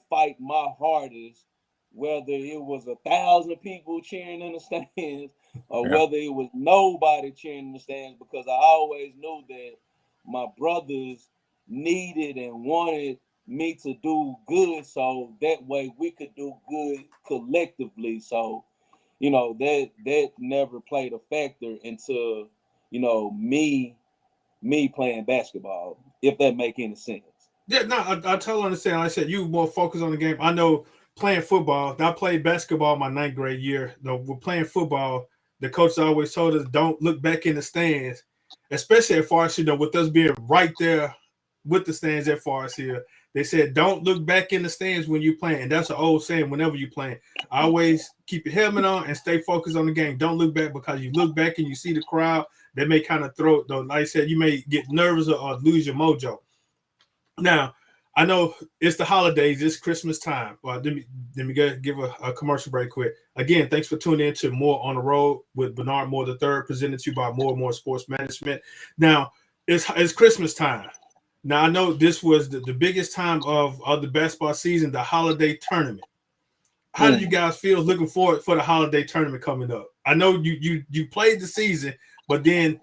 fight my hardest, whether it was 1,000 people cheering in the stands or whether it was nobody cheering in the stands, because I always knew that my brothers needed and wanted me to do good, so that way we could do good collectively. So, that never played a factor into, me playing basketball, if that make any sense. Yeah, no, I totally understand. Like I said, you more focused on the game. I know playing football. I played basketball my 9th grade year. We're playing football. The coach always told us, don't look back in the stands, especially at Forest, with us being right there with the stands at Forest Hill. They said, don't look back in the stands when you're playing. And that's an old saying whenever you're playing. Always keep your helmet on and stay focused on the game. Don't look back, because you look back and you see the crowd, they may kind of throw it, though. Like I said, you may get nervous or lose your mojo. Now, I know it's the holidays, it's Christmas time. Well, let me go give a commercial break quick. Again, thanks for tuning in to More on the Road with Bernard Moore III, presented to you by More and More Sports Management. Now, it's Christmas time. Now, I know this was the biggest time of the basketball season, the holiday tournament. How did you guys feel looking forward for the holiday tournament coming up? I know you played the season, but then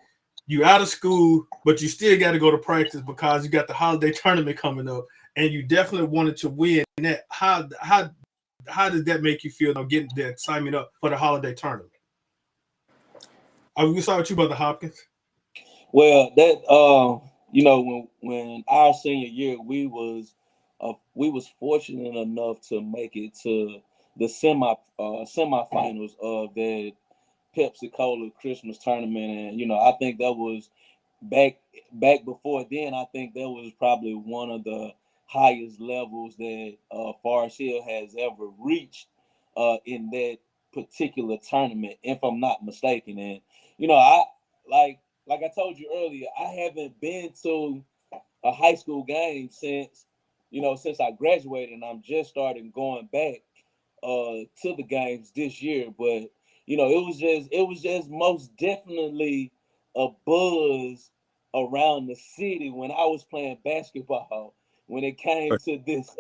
you out of school, but you still got to go to practice because you got the holiday tournament coming up, and you definitely wanted to win that. How did that make you feel, getting the excitement up for the holiday tournament? We start with you, Brother Hopkins. Well, that when our senior year, we was fortunate enough to make it to the semifinals of that Pepsi Cola Christmas tournament, and I think that was back before then. I think that was probably one of the highest levels that Forest Hill has ever reached in that particular tournament, if I'm not mistaken. And I like I told you earlier, I haven't been to a high school game since since I graduated, and I'm just starting going back to the games this year. But it was just most definitely a buzz around the city when I was playing basketball. When it came to this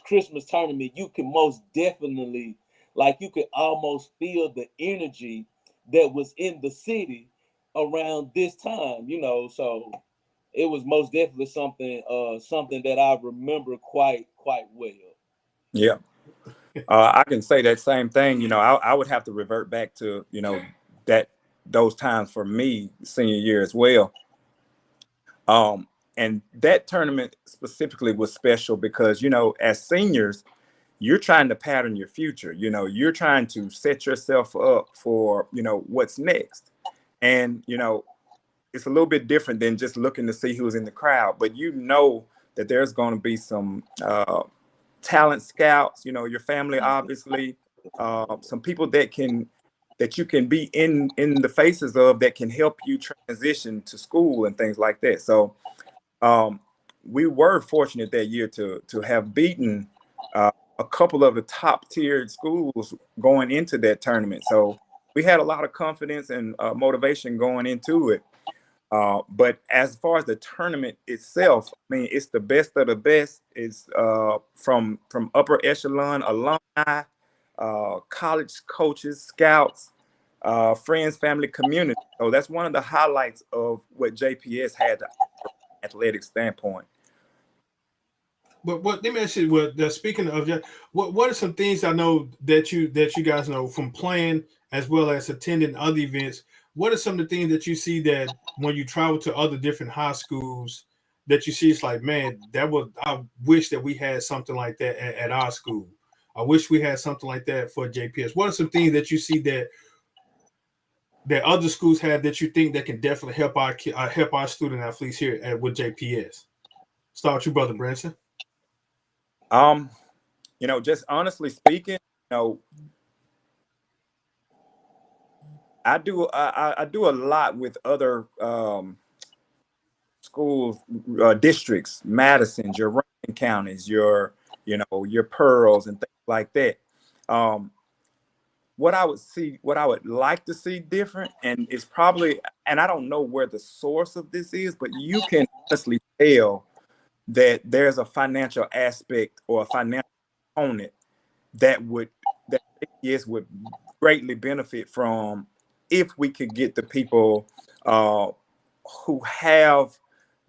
Christmas tournament, you can most definitely, like, you could almost feel the energy that was in the city around this time. So it was most definitely something that I remember quite well. Yeah. I can say that same thing. I would have to revert back to, that those times for me senior year as well. And that tournament specifically was special because, as seniors, you're trying to pattern your future. You're trying to set yourself up for, what's next. And, it's a little bit different than just looking to see who's in the crowd, but that there's going to be some talent scouts, your family, obviously, some people that you can be in the faces of that can help you transition to school and things like that. So we were fortunate that year to have beaten a couple of the top tiered schools going into that tournament. So we had a lot of confidence and motivation going into it. But as far as the tournament itself, I mean, it's the best of the best. It's from upper echelon alumni, college coaches, scouts, friends, family, community. So that's one of the highlights of what JPS had to offer from an athletic standpoint. But let me ask you, speaking of that, what are some things I know that you guys know from playing as well as attending other events? What are some of the things that you see that when you travel to other different high schools that you see it's like, man, I wish that we had something like that at our school. I wish we had something like that for JPS. What are some things that you see that other schools have that you think that can definitely help our student athletes here with JPS? Start with you, Brother Brinson. Just honestly speaking, I do a lot with other schools, districts, Madison's, your Rankin counties, your Pearls and things like that. What I would like to see different, and it's probably, and I don't know where the source of this is, but you can honestly tell that there's a financial aspect or a financial component that JPS would greatly benefit from if we could get the people who have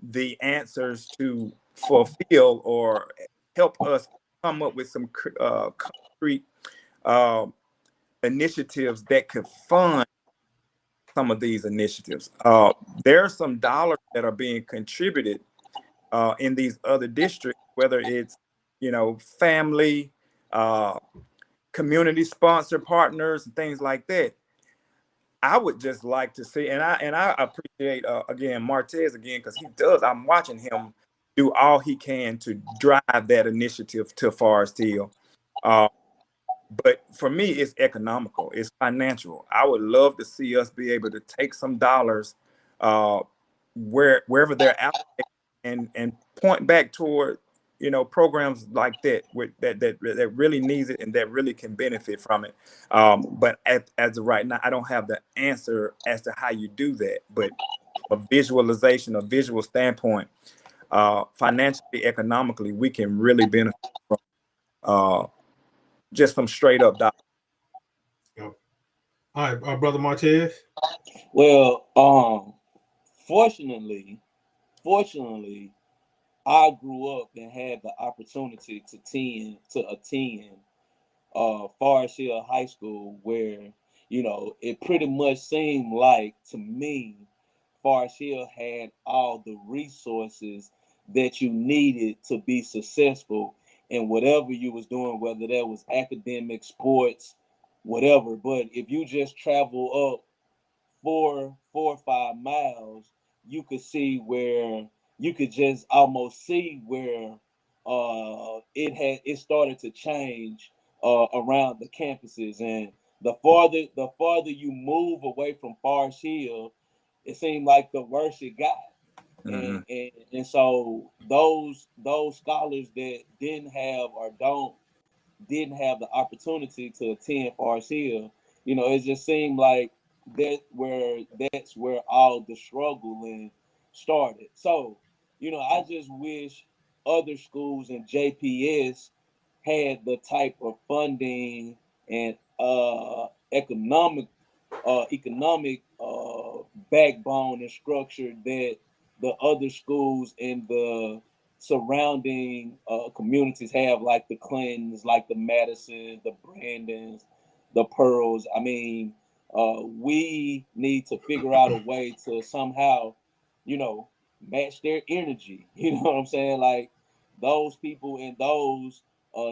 the answers to fulfill or help us come up with some concrete initiatives that could fund some of these initiatives. There are some dollars that are being contributed in these other districts, whether it's family, community sponsor partners, and things like that. I would just like to see, and I appreciate again Martez again, because I'm watching him do all he can to drive that initiative to Forest Hill. But for me, it's economical, it's financial. I would love to see us be able to take some dollars wherever they're allocated and point back toward programs like that that really needs it and that really can benefit from it. But as of right now, I don't have the answer as to how you do that. But a visualization, a visual standpoint, financially, economically, we can really benefit from just some straight up dollars. All right, Brother Martez. Well, fortunately, I grew up and had the opportunity to attend Forest Hill High School, where it pretty much seemed like to me Forest Hill had all the resources that you needed to be successful in whatever you was doing, whether that was academic, sports, whatever. But if you just travel up 4 or 5 miles, you could see where you could just almost see where it started to change around the campuses. And the farther you move away from Forest Hill, it seemed like the worse it got. And so those scholars that didn't have or didn't have the opportunity to attend Forest Hill, it just seemed like that's where all the struggling started. So, I just wish other schools in JPS had the type of funding and economic backbone and structure that the other schools in the surrounding communities have, like the Clintons, like the Madisons, the Brandons, the Pearls. I mean, we need to figure out a way to somehow, match their energy. You know what I'm saying? Like those people in those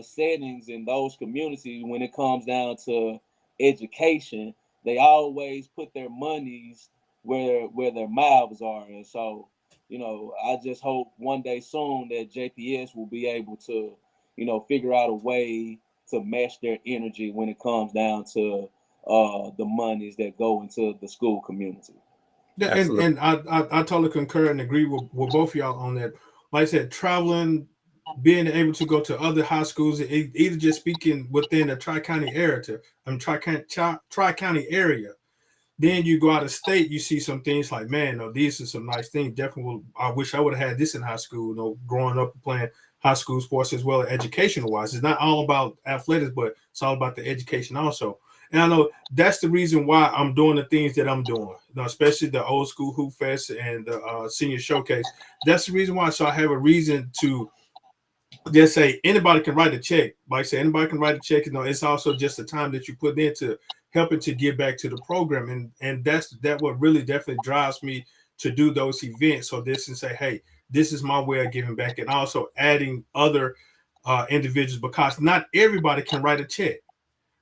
settings in those communities, when it comes down to education, they always put their monies where their mouths are. And so, I just hope one day soon that JPS will be able to, figure out a way to match their energy when it comes down to the monies that go into the school community. Yeah, and I totally concur and agree with both of y'all on that. Like I said, traveling, being able to go to other high schools, either just speaking within the Tri-County area, Tri-County area. Then you go out of state, you see some things like, man, no, these are some nice things. Definitely, I wish I would have had this in high school. Growing up and playing high school sports as well, educational wise. It's not all about athletics, but it's all about the education also. And I know that's the reason why I'm doing the things that I'm doing, especially the old school Hoop Fest and the senior showcase. That's the reason why. So I have a reason to just say anybody can write a check. Like I say, anybody can write a check. It's also just the time that you put into helping to give back to the program, and that's what really definitely drives me to do those events. So this and say, hey, this is my way of giving back, and also adding other individuals, because not everybody can write a check.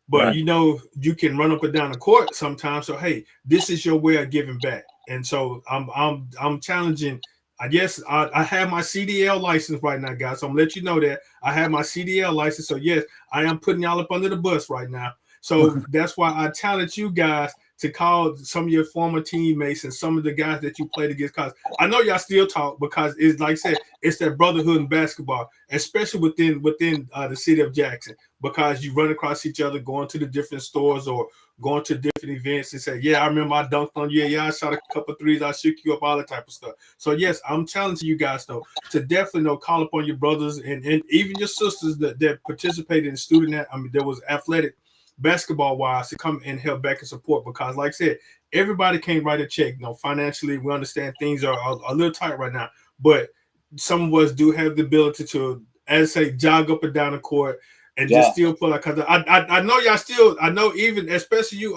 But right. You can run up and down the court sometimes. So hey, this is your way of giving back. And so I'm challenging. I guess I have my CDL license right now, guys. So I'm gonna let you know that I have my CDL license. So yes, I am putting y'all up under the bus right now. So that's why I challenge you guys to call some of your former teammates and some of the guys that you played against. Because I know y'all still talk, because it's like I said, it's that brotherhood in basketball, especially within the city of Jackson, because you run across each other going to the different stores or going to different events and say, yeah, I remember I dunked on you. Yeah, I shot a couple threes. I shook you up, all that type of stuff. So yes, I'm challenging you guys though to definitely call upon your brothers and even your sisters that participated in student. There was athletic basketball wise to come and help back and support, because like I said, everybody can't write a check. Financially, we understand things are a little tight right now, but some of us do have the ability to, as I say, jog up and down the court and just still play. Because I know y'all still, I know even, especially you,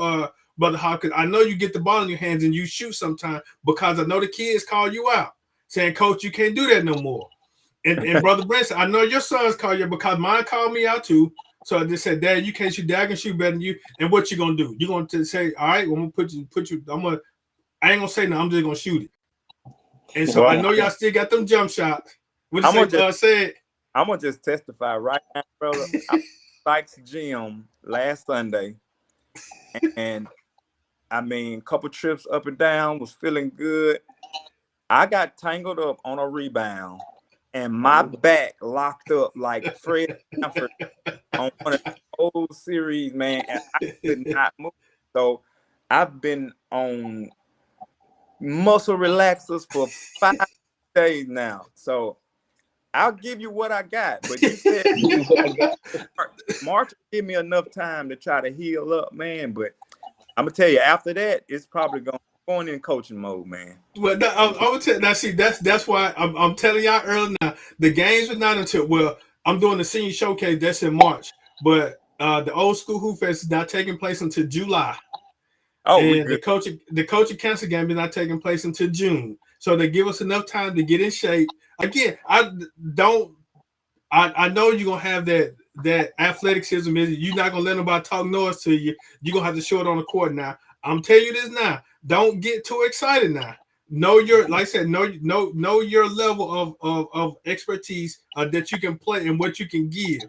Brother Hawkins, I know you get the ball in your hands and you shoot sometimes, because I know the kids call you out saying, Coach, you can't do that no more. And Brother Brinson, I know your sons call you, because mine called me out too. So I just said, Dad, you can't shoot. Dad, I can shoot better than you. And what you gonna do? You're gonna say, all right, I'm gonna put you. I ain't gonna say no. I'm just gonna shoot it. And so I know y'all still got them jump shots. What you say? I'm gonna just testify right now, brother. I was at Sykes Gym last Sunday, and I mean, couple trips up and down, was feeling good. I got tangled up on a rebound, and my back locked up like Fred Sanford on one of the old series, man, and I could not move. So I've been on muscle relaxers for 5 days now. So I'll give you what I got. But you said March give me enough time to try to heal up, man. But I'm gonna tell you, after that, it's probably going in coaching mode, man. Well, I would tell. Now, see, that's why I'm telling y'all early now. The games are not until I'm doing the senior showcase. That's in March, but the old school Hoop Fest is not taking place until July. Oh, and the coaching council game is not taking place until June. So they give us enough time to get in shape. Again, I know you're gonna have that athleticism. You're not gonna let nobody talk noise to you. You're gonna have to show it on the court now. I'm telling you this now. Don't get too excited now. Know your, like I said, know your level of expertise that you can play and what you can give.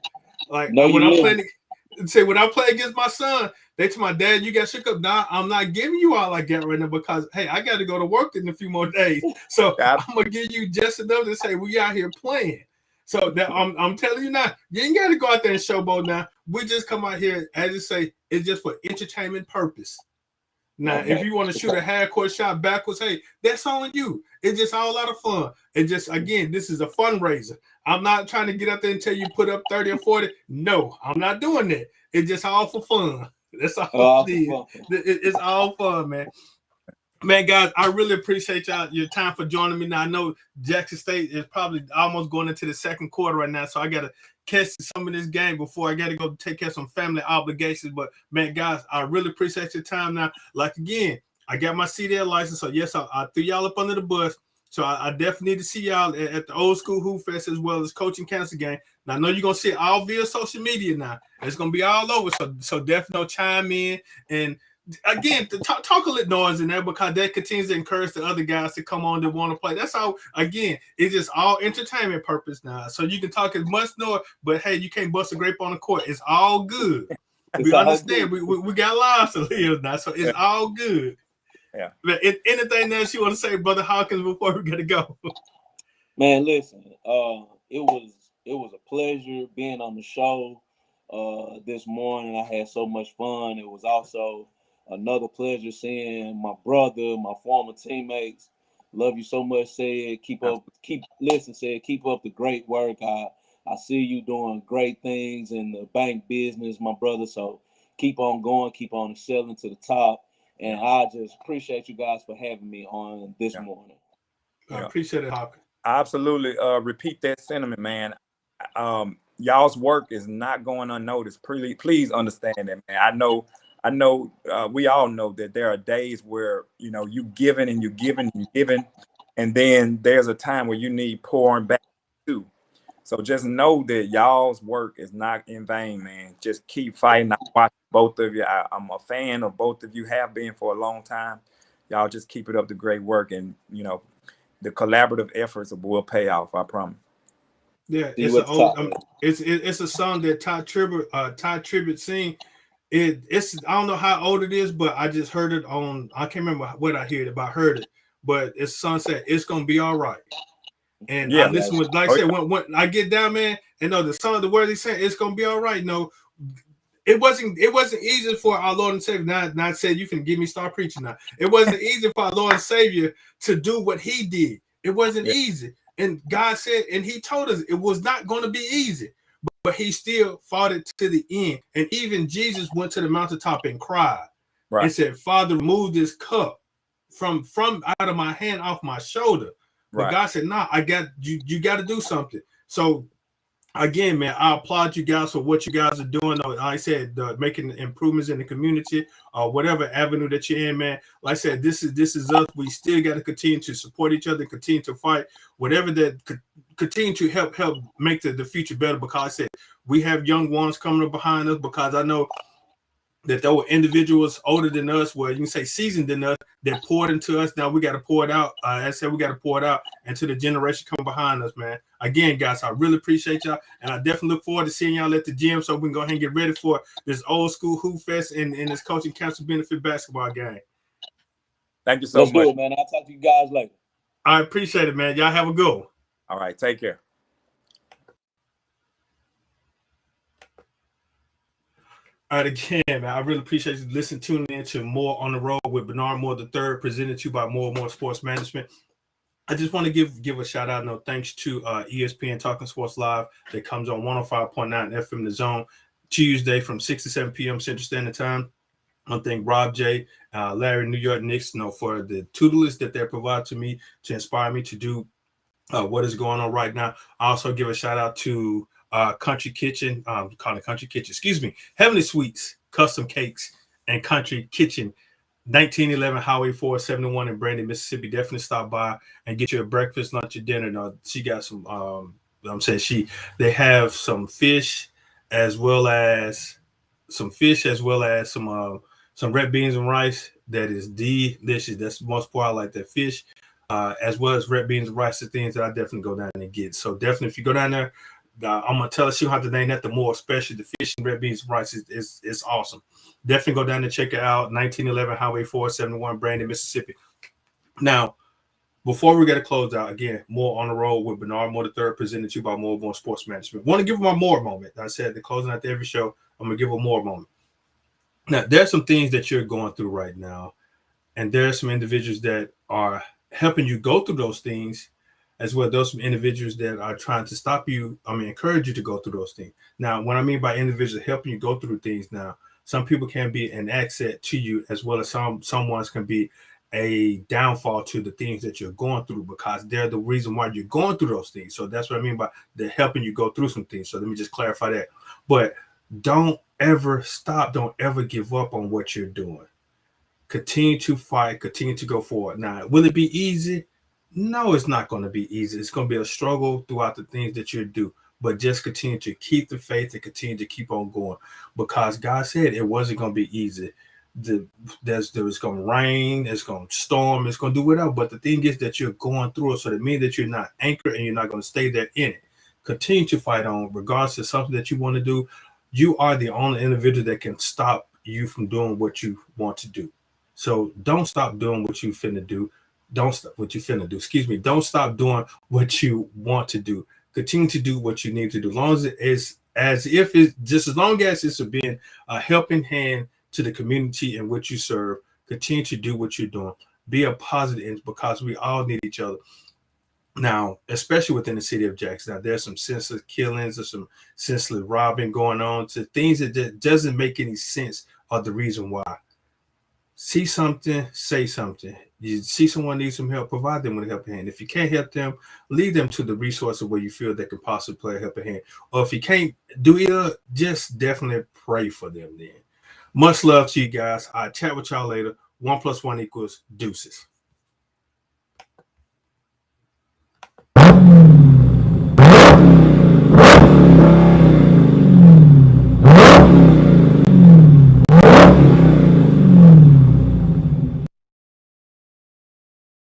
Like when I'm playing against my son, They told my dad, you got shook up. Nah, I'm not giving you all I got right now because, hey, I got to go to work in a few more days. So I'm going to give you just enough to say we out here playing. So that I'm telling you now, you ain't got to go out there and showboat now. We just come out here, as you say, it's just for entertainment purpose. Now, if you want to shoot a half-court shot backwards, hey, that's on you. It's just all out of fun. It just, again, this is a fundraiser. I'm not trying to get out there and tell you put up 30 or 40. No, I'm not doing that. It's just all for fun. That's all it is. It's all fun, man. Man, guys, I really appreciate your time for joining me. Now, I know Jackson State is probably almost going into the second quarter right now, so I got to catch some of this game before I got to go take care of some family obligations. But, man, guys, I really appreciate your time now. Like, again, I got my CDL license, so, yes, I threw y'all up under the bus. So I definitely need to see y'all at the Old School Hoop Fest as well as Coaching Council game. Now, I know you're going to see it all via social media now. It's going to be all over, so definitely chime in. And, again, to talk a little noise in there because that continues to encourage the other guys to come on that want to play. That's all. Again, it's just all entertainment purpose now. So you can talk as much noise, but hey, you can't bust a grape on the court. It's all good. We understand. We got lives to live now, so it's all good. Yeah. But anything else you want to say, Brother Hawkins, before we gotta go? Man, listen. It was a pleasure being on the show this morning. I had so much fun. It was also another pleasure seeing my brother, my former teammates. Love you so much. Said keep up the great work. I see you doing great things in the bank business, my brother. So keep on going, keep on excelling to the top. And I just appreciate you guys for having me on this morning. I appreciate it, Hawkins. I absolutely repeat that sentiment, man. Y'all's work is not going unnoticed. Please understand that, man. I know we all know that there are days where, you giving and you giving and giving, and then there's a time where you need pouring back too. So just know that y'all's work is not in vain, man. Just keep fighting. I watch both of you. I'm a fan of both of you, have been for a long time. Y'all just keep it up the great work, and the collaborative efforts will pay off. I promise. Yeah, it's a song that Ty Tribbett sing. It's I don't know how old it is, but I just heard it on. I can't remember what I heard it, but I heard it. But it's a song said it's gonna be all right. And I listen with, like I said, when I get down, man, and the song, the words he said, it's gonna be all right. No, it wasn't easy for our Lord and Savior. Not said you can give me start preaching now. It wasn't easy for our Lord and Savior to do what he did. It wasn't easy. And God said, and he told us it was not going to be easy, but he still fought it to the end. And even Jesus went to the mountaintop and cried and said, Father, remove this cup from out of my hand, off my shoulder. But God said, nah, I got you got to do something. So again, man, I applaud you guys for what you guys are doing. Like I said, making improvements in the community, whatever avenue that you're in, man. Like I said, this is us. We still got to continue to support each other, continue to fight, whatever that continue to help make the future better. Because I said we have young ones coming up behind us. Because I know that there were individuals older than us, where you can say seasoned than us, that poured into us. Now we got to pour it out. I said we got to pour it out into the generation coming behind us, man. Again, guys, I really appreciate y'all, and I definitely look forward to seeing y'all at the gym so we can go ahead and get ready for this Old School Hoop Fest and this Coaching Council Benefit basketball game. Thank you so much. Let's do it, man. I'll talk to you guys later. I appreciate it, man. Y'all have a good one. All right, take care. All right, again, man, I really appreciate you tuning in to More on the Road with Bernard Moore III, presented to you by More and More Sports Management. I just want to give a shout out, thanks to ESPN Talking Sports Live that comes on 105.9 FM The Zone Tuesday from 6 to 7 p.m. Central Standard Time. I want to thank Rob J, Larry, New York Knicks, for the tutelage that they provide to me to inspire me to do what is going on right now. I also give a shout out to Country Kitchen, call it Country Kitchen, Heavenly Sweetz, Custom Cakes and Country Kitchen, 1911 Highway 471 in Brandon, Mississippi. Definitely stop by and get you a breakfast, lunch, or dinner. She got some, they have some fish as well as some red beans and rice. That is delicious. That's the most part. I like that fish, as well as red beans and rice, the things that I definitely go down and get. So definitely, if you go down there, I'm gonna tell us you have to name that the more, especially the fishing red beans rice is awesome. Definitely go down and check it out. 1911 Highway 471, Brandon, Mississippi. Now, before we get to close out, again, more on the road with Bernard Moore III, presented to you by More Sports Management. Want to give him a more moment. I said the closing out to every show, I'm gonna give a more moment. Now, there's some things that you're going through right now, and there are some individuals that are helping you go through those things, as well. Those some individuals that are trying to stop you, encourage you to go through those things. Now, what I mean by individuals helping you go through things, now, some people can be an asset to you, as well as someone's can be a downfall to the things that you're going through, because they're the reason why you're going through those things. So that's what I mean by they're helping you go through some things. So let me just clarify that. But don't ever stop. Don't ever give up on what you're doing. Continue to fight. Continue to go forward. Now, will it be easy? No, it's not going to be easy. It's going to be a struggle throughout the things that you do. But just continue to keep the faith and continue to keep on going, because God said it wasn't going to be easy. There's going to rain, it's going to storm, it's going to do whatever. But the thing is that you're going through it, so that means that you're not anchored and you're not going to stay there in it. Continue to fight on, regardless of something that you want to do. You are the only individual that can stop you from doing what you want to do. So don't stop doing what you finna do. Don't stop what you finna do. Excuse me. Don't stop doing what you want to do. Continue to do what you need to do. As long as it is as long as it's being a helping hand to the community in which you serve, continue to do what you're doing. Be a positive, because we all need each other. Now, especially within the city of Jackson, now there's some senseless killings or some senseless robbing going on, to things that doesn't make any sense are the reason why. See something, say something. You see someone needs some help, provide them with a helping hand. If you can't help them, lead them to the resources where you feel they can possibly play a helping hand. Or if you can't do either, just definitely pray for them then. Much love to you guys. I'll chat with y'all later. 1 + 1 = deuces.